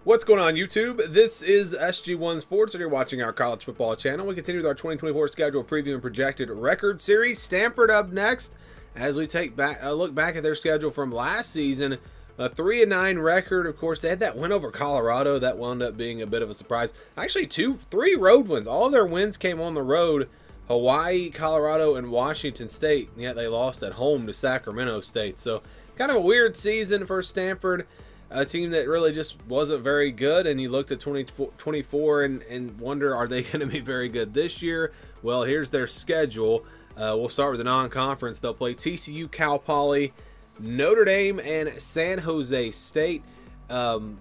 What's going on, YouTube? This is SG1 Sports, and you're watching our college football channel. We continue with our 2024 schedule preview and projected record series. Stanford up next as we take back a look back at their schedule from last season. A 3-9 record. Of course, they had that win over Colorado. That wound up being a bit of a surprise. Actually, three road wins. All of their wins came on the road. Hawaii, Colorado, and Washington State. And yet they lost at home to Sacramento State. So kind of a weird season for Stanford. A team that really just wasn't very good, and you looked at 2024 and wonder, are they going to be very good this year? Well, here's their schedule. We'll start with the non-conference. They'll play TCU, Cal Poly, Notre Dame, and San Jose State. And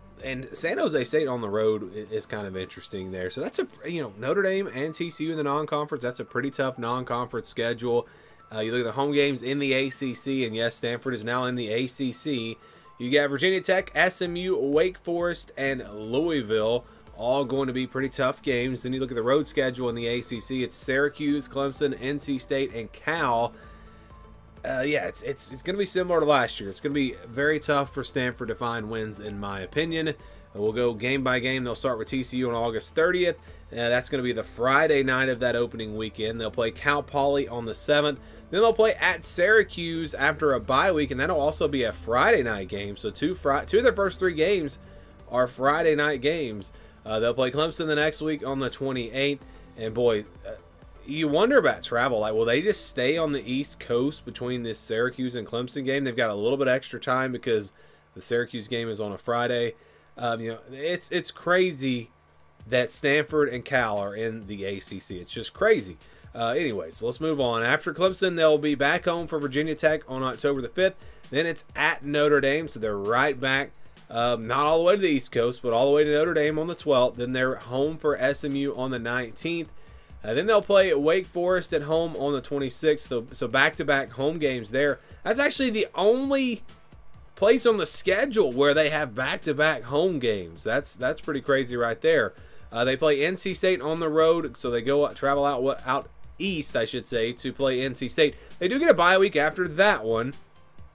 San Jose State on the road is kind of interesting there. So that's Notre Dame and TCU in the non-conference. That's a pretty tough non-conference schedule. You look at the home games in the ACC, and yes, Stanford is now in the ACC. You got Virginia Tech, SMU, Wake Forest, and Louisville, all going to be pretty tough games. Then you look at the road schedule in the ACC. It's Syracuse, Clemson, NC State, and Cal. Yeah, it's going to be similar to last year. It's going to be very tough for Stanford to find wins, in my opinion. We'll go game by game. They'll start with TCU on August 30th. That's going to be the Friday night of that opening weekend. They'll play Cal Poly on the 7th. Then they'll play at Syracuse after a bye week, and that'll also be a Friday night game. So two of their first three games are Friday night games. They'll play Clemson the next week on the 28th. And boy, you wonder about travel. Like, will they just stay on the East Coast between this Syracuse and Clemson game? They've got a little bit extra time because the Syracuse game is on a Friday. It's crazy that Stanford and Cal are in the ACC. It's just crazy. Anyways, let's move on. After Clemson, they'll be back home for Virginia Tech on October the 5th. Then it's at Notre Dame, so they're right back, not all the way to the East Coast, but all the way to Notre Dame on the 12th. Then they're home for SMU on the 19th. Then they'll play Wake Forest at home on the 26th. So back-to-back home games there. That's actually the only place on the schedule where they have back-to-back home games. That's pretty crazy right there. They play NC State on the road, so they travel out east, I should say, to play NC State. They do get a bye week after that one.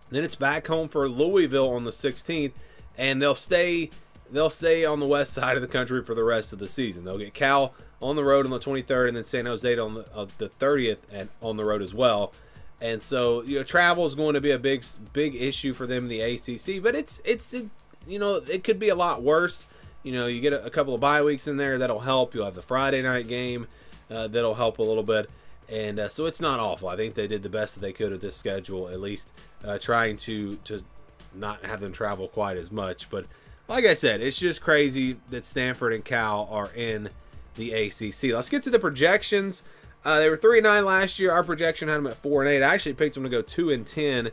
Then it's back home for Louisville on the 16th, and they'll stay on the west side of the country for the rest of the season. They'll get Cal on the road on the 23rd, and then San Jose on the 30th and on the road as well. And so, travel is going to be a big issue for them in the ACC, but it could be a lot worse. You get a couple of bye weeks in there, that'll help. You'll have the Friday night game, that'll help a little bit. And so it's not awful. I think they did the best that they could with this schedule, at least trying to not have them travel quite as much. But like I said, it's just crazy that Stanford and Cal are in the ACC. Let's get to the projections. They were 3-9 last year. Our projection had them at 4-8. I actually picked them to go 2-10.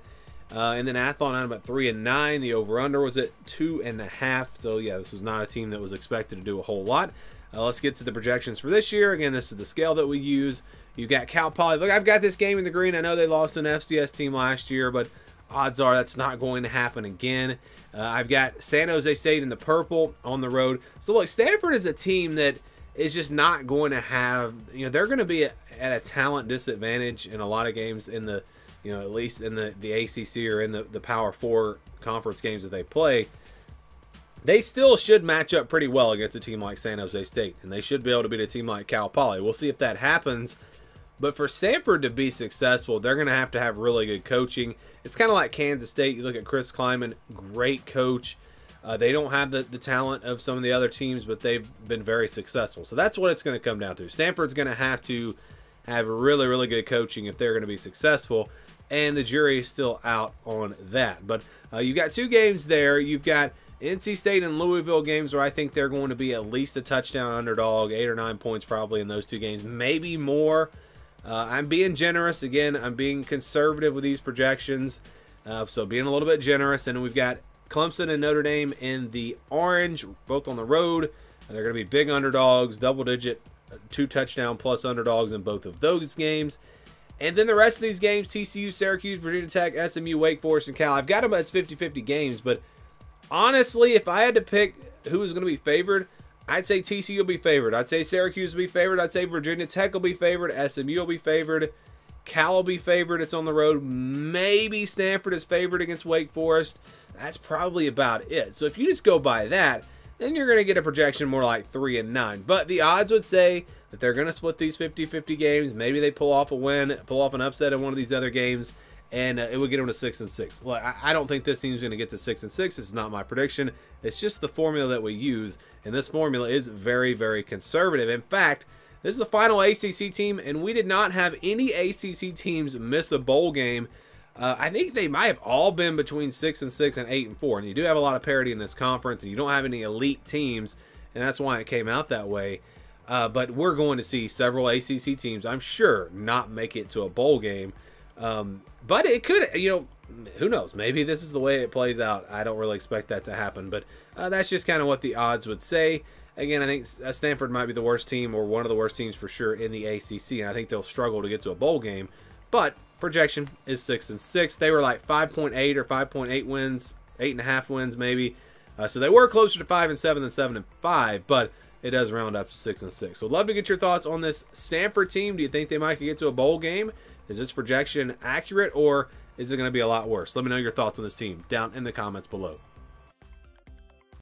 And then Athlon had them at 3-9. The over/under was at 2.5. So yeah, this was not a team that was expected to do a whole lot. Let's get to the projections for this year. Again, this is the scale that we use. You got Cal Poly. Look, I've got this game in the green. I know they lost an FCS team last year, but odds are that's not going to happen again. I've got San Jose State in the purple on the road. So look, Stanford is a team that is just not going to have, they're going to be at a talent disadvantage in a lot of games in the, at least in the ACC or in the Power 4 conference games that they play. They still should match up pretty well against a team like San Jose State, and they should be able to beat a team like Cal Poly. We'll see if that happens. But for Stanford to be successful, they're going to have really good coaching. It's kind of like Kansas State. You look at Chris Kleiman, great coach. They don't have the talent of some of the other teams, but they've been very successful. So that's what it's going to come down to. Stanford's going to have really, really good coaching if they're going to be successful, and the jury is still out on that. But you've got two games there. You've got NC State and Louisville games where I think they're going to be at least a touchdown underdog, 8 or 9 points probably in those two games, maybe more. I'm being generous. Again, I'm being conservative with these projections, so being a little bit generous. And we've got Clemson and Notre Dame in the orange, both on the road. They're going to be big underdogs, double-digit, 2-touchdown plus underdogs in both of those games. And then the rest of these games, TCU, Syracuse, Virginia Tech, SMU, Wake Forest, and Cal. I've got them as 50-50 games, but honestly, if I had to pick who was going to be favored, I'd say TCU will be favored. I'd say Syracuse will be favored. I'd say Virginia Tech will be favored. SMU will be favored. Cal will be favored. It's on the road. Maybe Stanford is favored against Wake Forest. That's probably about it. So if you just go by that, then you're going to get a projection more like 3-9. But the odds would say that they're going to split these 50-50 games. Maybe they pull off a win, pull off an upset in one of these other games, and it would get them to 6-6. Look, I don't think this team's going to get to 6-6. This is not my prediction. It's just the formula that we use, and this formula is very, very conservative. In fact, this is the final ACC team, and we did not have any ACC teams miss a bowl game. I think they might have all been between 6-6 and 8-4, and you do have a lot of parity in this conference, and you don't have any elite teams, and that's why it came out that way. But we're going to see several ACC teams, I'm sure, not make it to a bowl game. But it could, who knows? Maybe this is the way it plays out. I don't really expect that to happen, but that's just kind of what the odds would say. Again, I think Stanford might be the worst team, or one of the worst teams for sure in the ACC, and I think they'll struggle to get to a bowl game. But projection is 6-6. They were like 5.8 or 5.8 wins, 8.5 wins maybe. So they were closer to 5-7 than 7-5, but it does round up to 6-6. So I'd love to get your thoughts on this Stanford team. Do you think they might get to a bowl game? Is this projection accurate, or is it going to be a lot worse? Let me know your thoughts on this team down in the comments below.